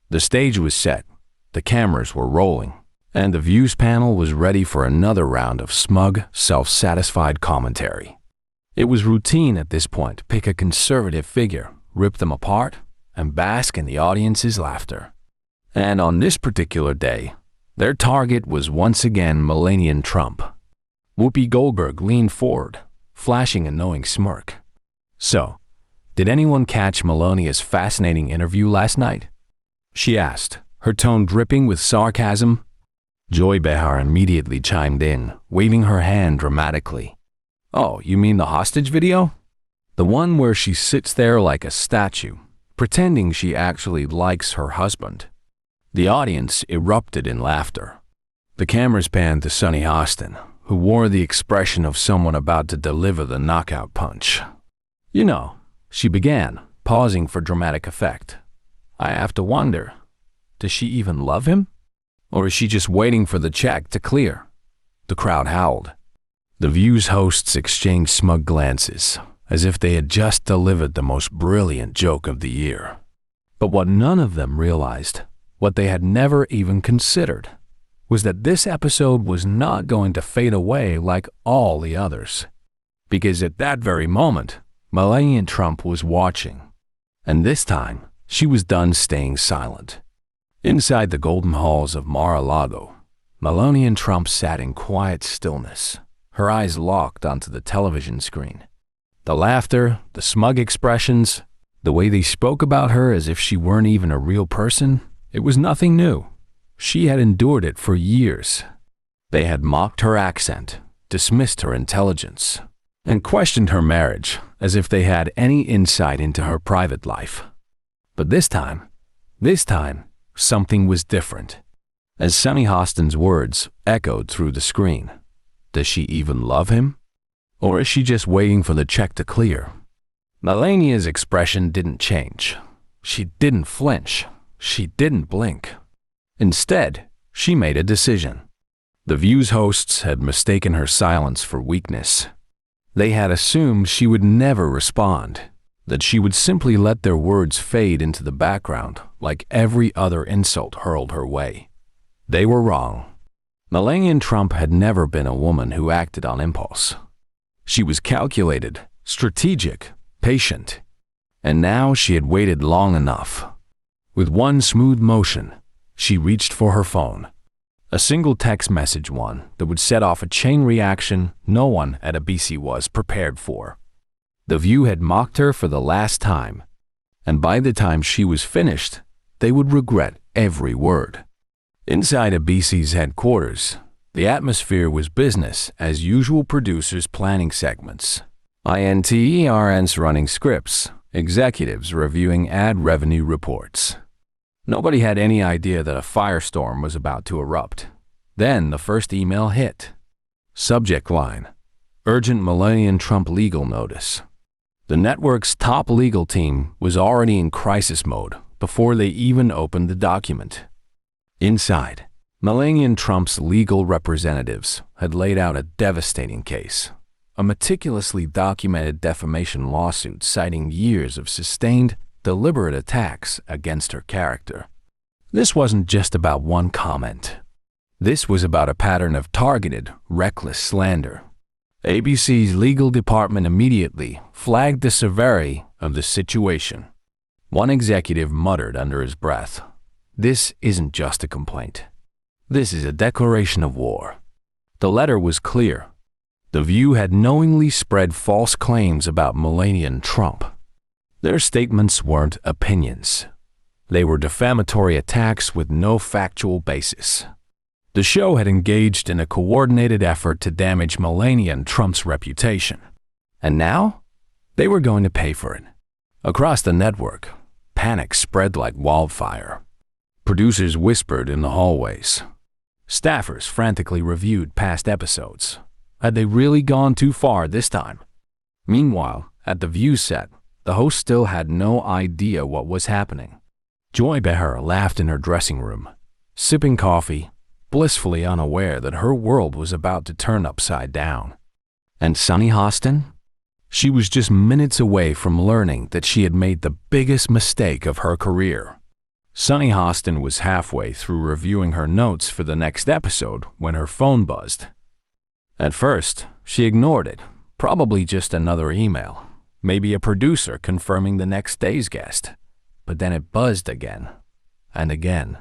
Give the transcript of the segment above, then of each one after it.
The stage was set, the cameras were rolling, and the Views panel was ready for another round of smug, self-satisfied commentary. It was routine at this point to pick a conservative figure, rip them apart, and bask in the audience's laughter. And on this particular day, their target was once again Melania Trump. Whoopi Goldberg leaned forward, flashing a knowing smirk. "So, did anyone catch Melania's fascinating interview last night?" she asked, her tone dripping with sarcasm. Joy Behar immediately chimed in, waving her hand dramatically. "Oh, you mean the hostage video? The one where she sits there like a statue, pretending she actually likes her husband?" The audience erupted in laughter. The cameras panned to Sunny Hostin, who wore the expression of someone about to deliver the knockout punch. "You know," she began, pausing for dramatic effect, "I have to wonder, does she even love him? Or is she just waiting for the check to clear?" The crowd howled. The Views hosts exchanged smug glances, as if they had just delivered the most brilliant joke of the year. But what none of them realized, what they had never even considered, was that this episode was not going to fade away like all the others. Because at that very moment, Melania Trump was watching. And this time, she was done staying silent. Inside the golden halls of Mar-a-Lago, Melania Trump sat in quiet stillness, her eyes locked onto the television screen. The laughter, the smug expressions, the way they spoke about her as if she weren't even a real person, it was nothing new. She had endured it for years. They had mocked her accent, dismissed her intelligence, and questioned her marriage as if they had any insight into her private life. But this time, something was different. As Sunny Hostin's words echoed through the screen, does she even love him? Or is she just waiting for the check to clear? Melania's expression didn't change. She didn't flinch. She didn't blink. Instead, she made a decision. The Views hosts had mistaken her silence for weakness. They had assumed she would never respond, that she would simply let their words fade into the background like every other insult hurled her way. They were wrong. Melania Trump had never been a woman who acted on impulse. She was calculated, strategic, patient, and now she had waited long enough. With one smooth motion, she reached for her phone. A single text message one that would set off a chain reaction no one at ABC was prepared for. The View had mocked her for the last time, and by the time she was finished, they would regret every word. Inside ABC's headquarters, the atmosphere was business as usual, producers planning segments, INTERNs running scripts, executives reviewing ad revenue reports. Nobody had any idea that a firestorm was about to erupt. Then the first email hit. Subject line: Urgent Melania Trump legal notice. The network's top legal team was already in crisis mode before they even opened the document. Inside, Melania Trump's legal representatives had laid out a devastating case, a meticulously documented defamation lawsuit citing years of sustained, deliberate attacks against her character. This wasn't just about one comment. This was about a pattern of targeted, reckless slander. ABC's legal department immediately flagged the severity of the situation. One executive muttered under his breath, "This isn't just a complaint. This is a declaration of war." The letter was clear. The View had knowingly spread false claims about Melania Trump. Their statements weren't opinions. They were defamatory attacks with no factual basis. The show had engaged in a coordinated effort to damage Melania Trump's reputation. And now, they were going to pay for it. Across the network, panic spread like wildfire. Producers whispered in the hallways. Staffers frantically reviewed past episodes. Had they really gone too far this time? Meanwhile, at the View set, the host still had no idea what was happening. Joy Behar laughed in her dressing room, sipping coffee, blissfully unaware that her world was about to turn upside down. And Sunny Hostin? She was just minutes away from learning that she had made the biggest mistake of her career. Sunny Hostin was halfway through reviewing her notes for the next episode when her phone buzzed. At first, she ignored it, probably just another email, maybe a producer confirming the next day's guest. But then it buzzed again, and again,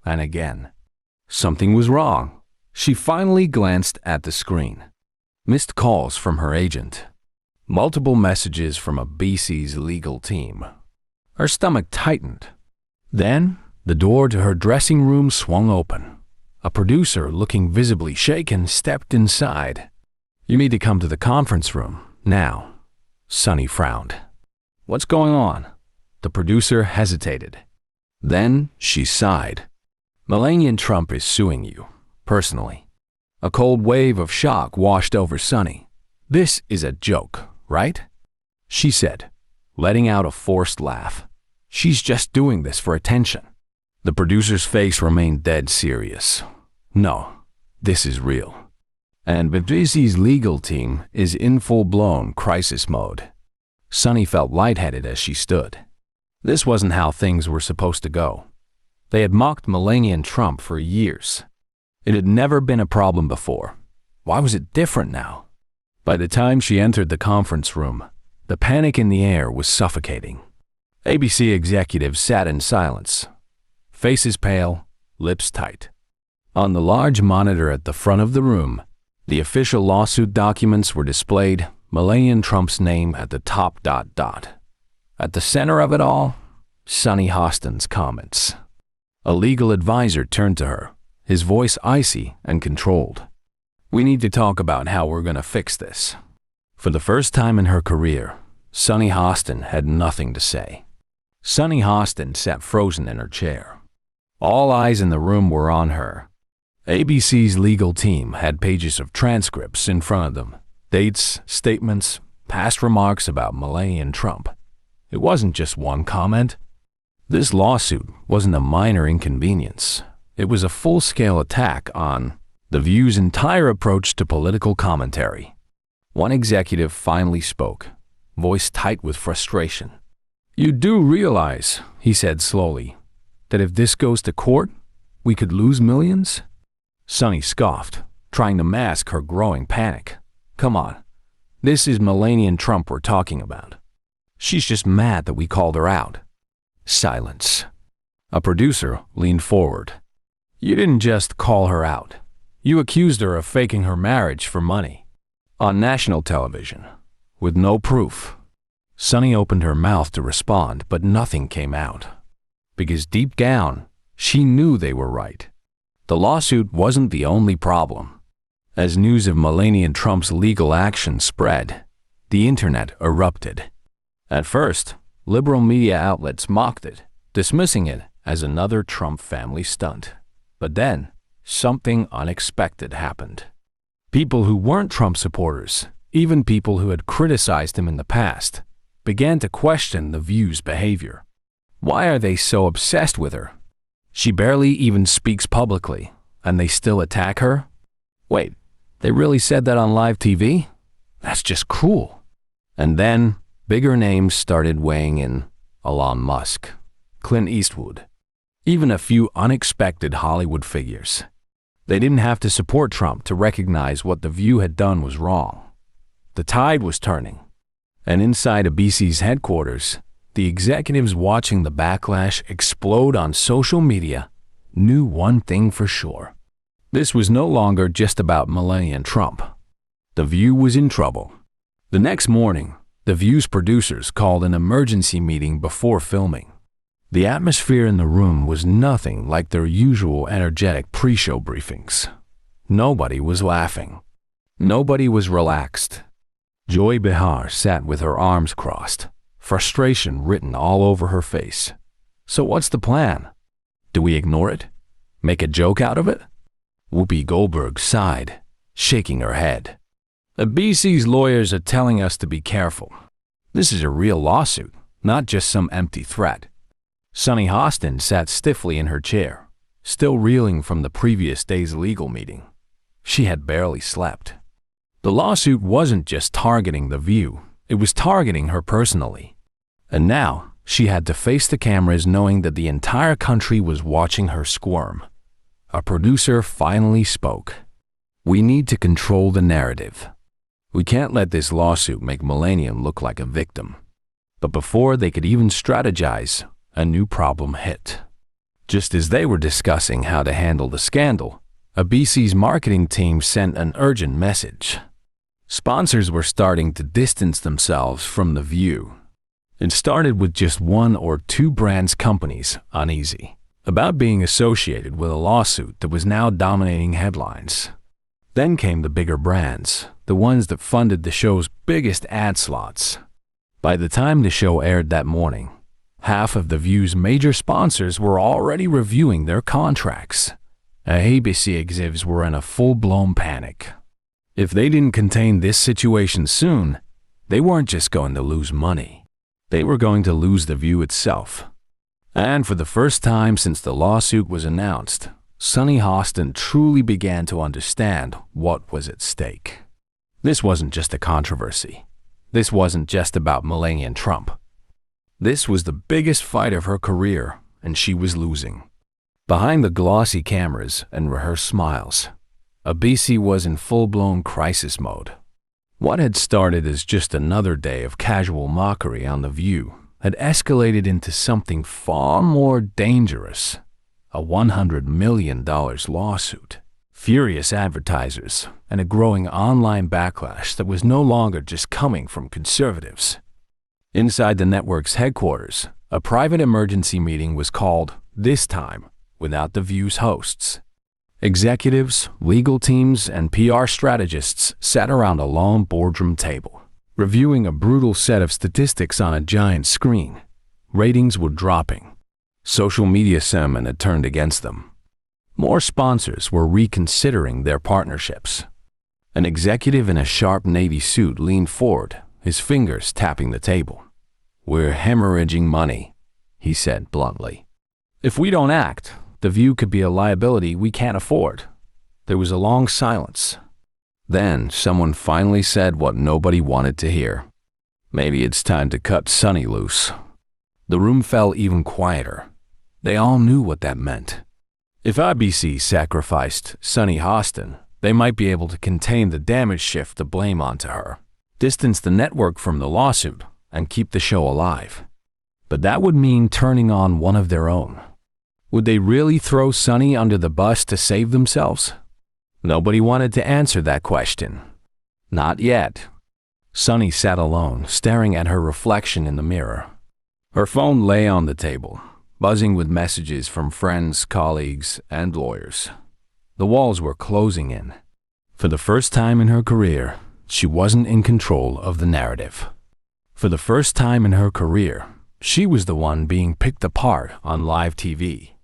and again. Something was wrong. She finally glanced at the screen. Missed calls from her agent. Multiple messages from a BC's legal team. Her stomach tightened. Then, the door to her dressing room swung open. A producer, looking visibly shaken, stepped inside. "You need to come to the conference room, now." Sunny frowned. "What's going on?" The producer hesitated. Then she sighed. "Melania Trump is suing you, personally." A cold wave of shock washed over Sunny. "This is a joke, right?" she said, letting out a forced laugh. "She's just doing this for attention." The producer's face remained dead serious. "No, this is real. And BC's legal team is in full-blown crisis mode." Sunny felt lightheaded as she stood. This wasn't how things were supposed to go. They had mocked Melania Trump for years. It had never been a problem before. Why was it different now? By the time she entered the conference room, the panic in the air was suffocating. ABC executives sat in silence, faces pale, lips tight. On the large monitor at the front of the room, the official lawsuit documents were displayed, Melania Trump's name at the top ... At the center of it all, Sunny Hostin's comments. A legal advisor turned to her, his voice icy and controlled. "We need to talk about how we're going to fix this." For the first time in her career, Sunny Hostin had nothing to say. Sunny Hostin sat frozen in her chair. All eyes in the room were on her. ABC's legal team had pages of transcripts in front of them, dates, statements, past remarks about Melania Trump. It wasn't just one comment. This lawsuit wasn't a minor inconvenience. It was a full-scale attack on The View's entire approach to political commentary. One executive finally spoke, voice tight with frustration. "You do realize," he said slowly, "that if this goes to court, we could lose millions?" Sunny scoffed, trying to mask her growing panic. "Come on, this is Melania Trump we're talking about. She's just mad that we called her out." Silence. A producer leaned forward. "You didn't just call her out. You accused her of faking her marriage for money. On national television, with no proof." Sunny opened her mouth to respond, but nothing came out. Because deep down, she knew they were right. The lawsuit wasn't the only problem. As news of Melania Trump's legal action spread, the internet erupted. At first, liberal media outlets mocked it, dismissing it as another Trump family stunt. But then, something unexpected happened. People who weren't Trump supporters, even people who had criticized him in the past, began to question The View's behavior. Why are they so obsessed with her? She barely even speaks publicly, and they still attack her? Wait, they really said that on live TV? That's just cruel. And then, bigger names started weighing in. Elon Musk, Clint Eastwood, even a few unexpected Hollywood figures. They didn't have to support Trump to recognize what The View had done was wrong. The tide was turning. And inside ABC's headquarters, the executives watching the backlash explode on social media knew one thing for sure. This was no longer just about Melania Trump. The View was in trouble. The next morning, The View's producers called an emergency meeting before filming. The atmosphere in the room was nothing like their usual energetic pre-show briefings. Nobody was laughing. Nobody was relaxed. Joy Behar sat with her arms crossed, frustration written all over her face. So what's the plan? Do we ignore it? Make a joke out of it? Whoopi Goldberg sighed, shaking her head. The BC's lawyers are telling us to be careful. This is a real lawsuit, not just some empty threat. Sunny Hostin sat stiffly in her chair, still reeling from the previous day's legal meeting. She had barely slept. The lawsuit wasn't just targeting The View, it was targeting her personally. And now, She had to face the cameras knowing that the entire country was watching her squirm. A producer finally spoke. "We need to control the narrative. We can't let this lawsuit make Melania look like a victim." But before they could even strategize, a new problem hit. Just as they were discussing how to handle the scandal, ABC's marketing team sent an urgent message. Sponsors were starting to distance themselves from The View. It started with just one or two brands companies uneasy about being associated with a lawsuit that was now dominating headlines. Then came the bigger brands, the ones that funded the show's biggest ad slots. By the time the show aired that morning, half of The View's major sponsors were already reviewing their contracts. ABC executives were in a full-blown panic. If they didn't contain this situation soon, they weren't just going to lose money. They were going to lose The View itself. And for the first time since the lawsuit was announced, Sunny Hostin truly began to understand what was at stake. This wasn't just a controversy. This wasn't just about Melania Trump. This was the biggest fight of her career, and she was losing. Behind the glossy cameras and rehearsed smiles, ABC was in full-blown crisis mode. What had started as just another day of casual mockery on The View had escalated into something far more dangerous. A $100 million lawsuit, furious advertisers, and a growing online backlash that was no longer just coming from conservatives. Inside the network's headquarters, a private emergency meeting was called, this time without The View's hosts. Executives, legal teams, and PR strategists sat around a long boardroom table, reviewing a brutal set of statistics on a giant screen. Ratings were dropping. Social media sentiment had turned against them. More sponsors were reconsidering their partnerships. An executive in a sharp navy suit leaned forward, his fingers tapping the table. "We're hemorrhaging money," he said bluntly. "If we don't act, The View could be a liability we can't afford." There was a long silence. Then someone finally said what nobody wanted to hear. "Maybe it's time to cut Sunny loose." The room fell even quieter. They all knew what that meant. If ABC sacrificed Sunny Hostin, they might be able to contain the damage, shift the blame onto her, distance the network from the lawsuit, and keep the show alive. But that would mean turning on one of their own. Would they really throw Sunny under the bus to save themselves? Nobody wanted to answer that question. Not yet. Sunny sat alone, staring at her reflection in the mirror. Her phone lay on the table, buzzing with messages from friends, colleagues, and lawyers. The walls were closing in. For the first time in her career, she wasn't in control of the narrative. For the first time in her career, she was the one being picked apart on live TV.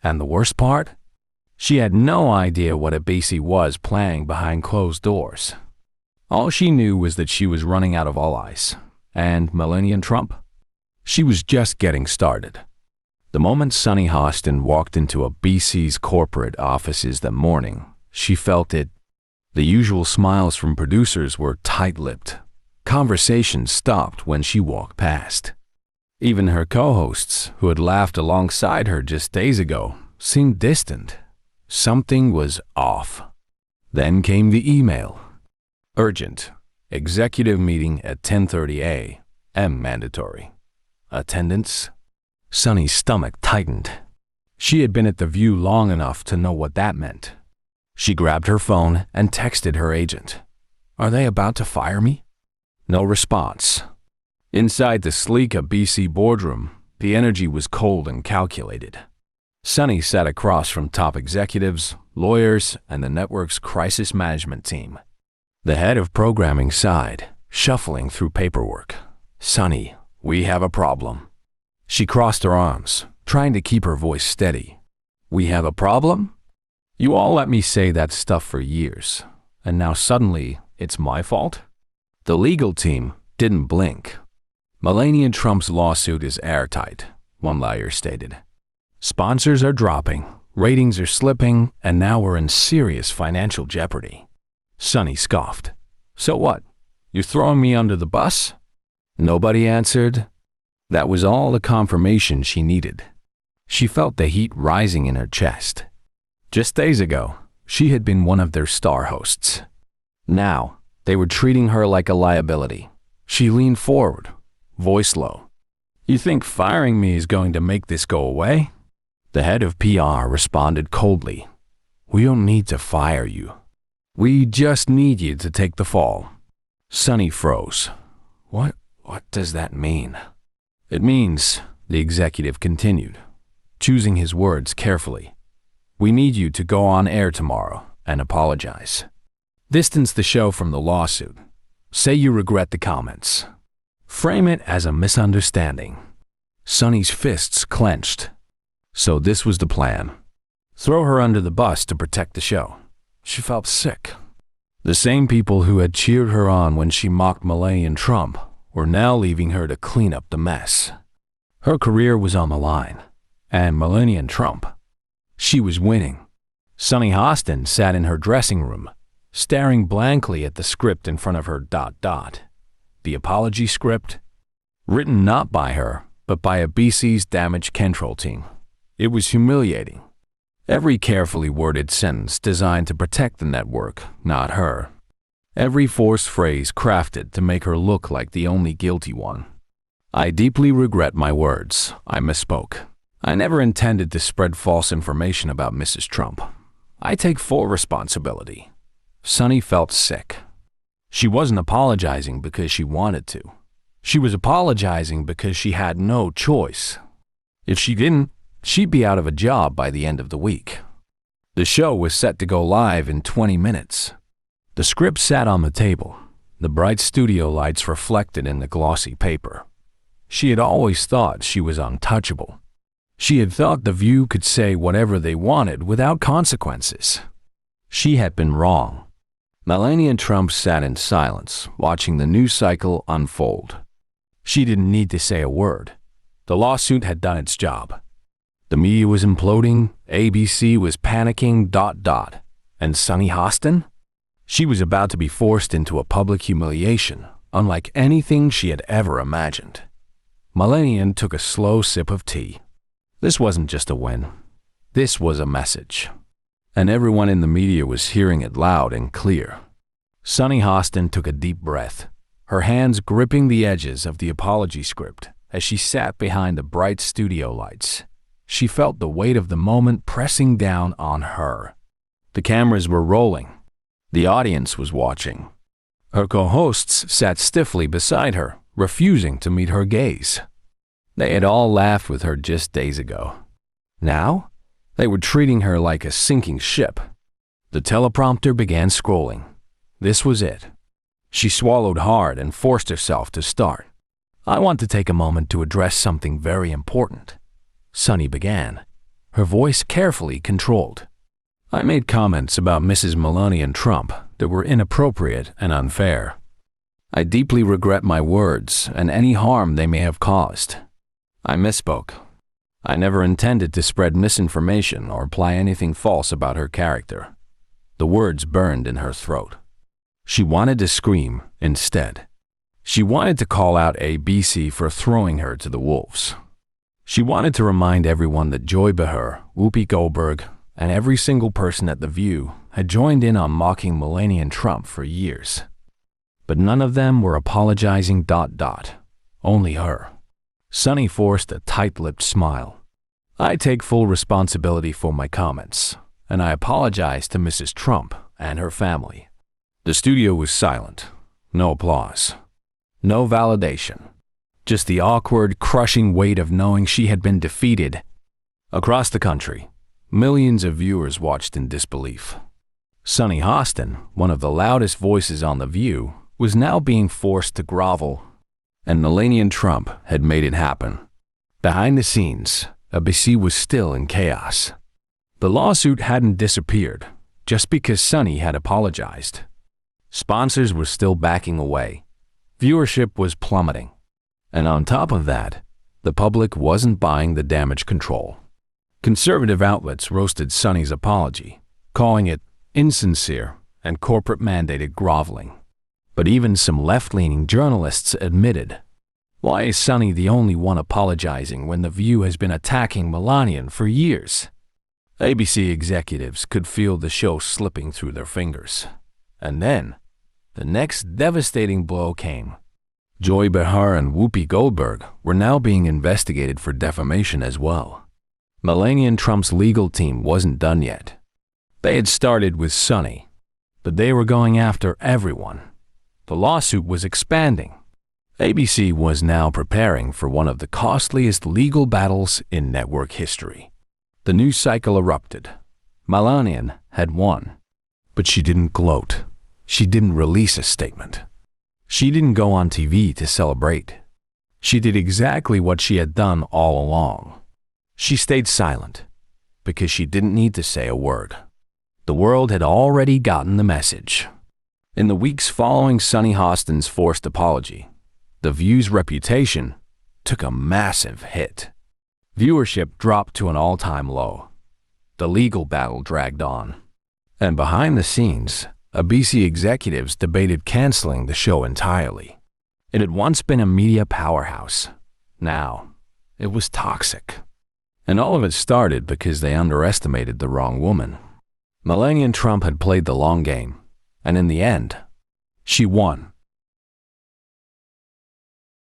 And the worst part? She had no idea what ABC was planning behind closed doors. All she knew was that she was running out of allies. And Melania Trump? She was just getting started. The moment Sunny Hostin walked into ABC's corporate offices that morning, she felt it. The usual smiles from producers were tight-lipped. Conversations stopped when she walked past. Even her co-hosts, who had laughed alongside her just days ago, seemed distant. Something was off. Then came the email. Urgent. Executive meeting at 10:30 a.m. mandatory. Attendance? Sunny's stomach tightened. She had been at The View long enough to know what that meant. She grabbed her phone and texted her agent. "Are they about to fire me?" No response. Inside the sleek ABC boardroom, the energy was cold and calculated. Sunny sat across from top executives, lawyers, and the network's crisis management team. The head of programming sighed, shuffling through paperwork. "Sunny, we have a problem." She crossed her arms, trying to keep her voice steady. "We have a problem? You all let me say that stuff for years, and now suddenly it's my fault?" The legal team didn't blink. "Melania Trump's lawsuit is airtight," one lawyer stated. "Sponsors are dropping, ratings are slipping, and now we're in serious financial jeopardy." Sunny scoffed. "So what? You're throwing me under the bus?" Nobody answered. That was all the confirmation she needed. She felt the heat rising in her chest. Just days ago, she had been one of their star hosts. Now, they were treating her like a liability. She leaned forward, voice low. "You think firing me is going to make this go away?" The head of PR responded coldly. "We don't need to fire you. We just need you to take the fall." Sunny froze. What does that mean?" "It means," the executive continued, choosing his words carefully, "we need you to go on air tomorrow and apologize. Distance the show from the lawsuit. Say you regret the comments. Frame it as a misunderstanding." Sunny's fists clenched. So this was the plan. Throw her under the bus to protect the show. She felt sick. The same people who had cheered her on when she mocked Melania Trump were now leaving her to clean up the mess. Her career was on the line, and Melania Trump, she was winning. Sunny Hostin sat in her dressing room, staring blankly at the script in front of her. The apology script, written not by her, but by a BC's damage control team. It was humiliating. Every carefully worded sentence designed to protect the network, not her. Every forced phrase crafted to make her look like the only guilty one. "I deeply regret my words. I misspoke. I never intended to spread false information about Mrs. Trump. I take full responsibility." Sunny felt sick. She wasn't apologizing because she wanted to. She was apologizing because she had no choice. If she didn't, she'd be out of a job by the end of the week. The show was set to go live in 20 minutes. The script sat on the table, the bright studio lights reflected in the glossy paper. She had always thought she was untouchable. She had thought The View could say whatever they wanted without consequences. She had been wrong. Melania Trump sat in silence, watching the news cycle unfold. She didn't need to say a word. The lawsuit had done its job. The media was imploding, ABC was panicking, and Sunny Hostin? She was about to be forced into a public humiliation, unlike anything she had ever imagined. Melania took a slow sip of tea. This wasn't just a win. This was a message. And everyone in the media was hearing it loud and clear. Sunny Hostin took a deep breath, her hands gripping the edges of the apology script as she sat behind the bright studio lights. She felt the weight of the moment pressing down on her. The cameras were rolling. The audience was watching. Her co-hosts sat stiffly beside her, refusing to meet her gaze. They had all laughed with her just days ago. Now, they were treating her like a sinking ship. The teleprompter began scrolling. This was it. She swallowed hard and forced herself to start. "I want to take a moment to address something very important," Sunny began, her voice carefully controlled. "I made comments about Mrs. Melania Trump that were inappropriate and unfair. I deeply regret my words and any harm they may have caused. I misspoke. I never intended to spread misinformation or apply anything false about her character." The words burned in her throat. She wanted to scream instead. She wanted to call out ABC for throwing her to the wolves. She wanted to remind everyone that Joy Behar, Whoopi Goldberg, and every single person at The View had joined in on mocking Melania Trump for years. But none of them were apologizing. Only her. Sunny forced a tight-lipped smile. "I take full responsibility for my comments, and I apologize to Mrs. Trump and her family." The studio was silent. No applause. No validation. Just the awkward, crushing weight of knowing she had been defeated. Across the country, millions of viewers watched in disbelief. Sunny Hostin, one of the loudest voices on The View, was now being forced to grovel. And Melania Trump had made it happen. Behind the scenes, ABC was still in chaos. The lawsuit hadn't disappeared just because Sunny had apologized. Sponsors were still backing away. Viewership was plummeting. And on top of that, the public wasn't buying the damage control. Conservative outlets roasted Sunny's apology, calling it insincere and corporate-mandated groveling. But even some left-leaning journalists admitted, Why is Sunny the only one apologizing when The View has been attacking Melania for years? ABC executives could feel the show slipping through their fingers. And then, the next devastating blow came. Joy Behar and Whoopi Goldberg were now being investigated for defamation as well. Melania Trump's legal team wasn't done yet. They had started with Sunny, but they were going after everyone. The lawsuit was expanding. ABC was now preparing for one of the costliest legal battles in network history. The news cycle erupted. Melania had won. But she didn't gloat. She didn't release a statement. She didn't go on TV to celebrate. She did exactly what she had done all along. She stayed silent because she didn't need to say a word. The world had already gotten the message. In the weeks following Sunny Hostin's forced apology, The View's reputation took a massive hit. Viewership dropped to an all-time low. The legal battle dragged on. And behind the scenes, ABC executives debated canceling the show entirely. It had once been a media powerhouse. Now, it was toxic. And all of it started because they underestimated the wrong woman. Melania Trump had played the long game, and in the end, she won.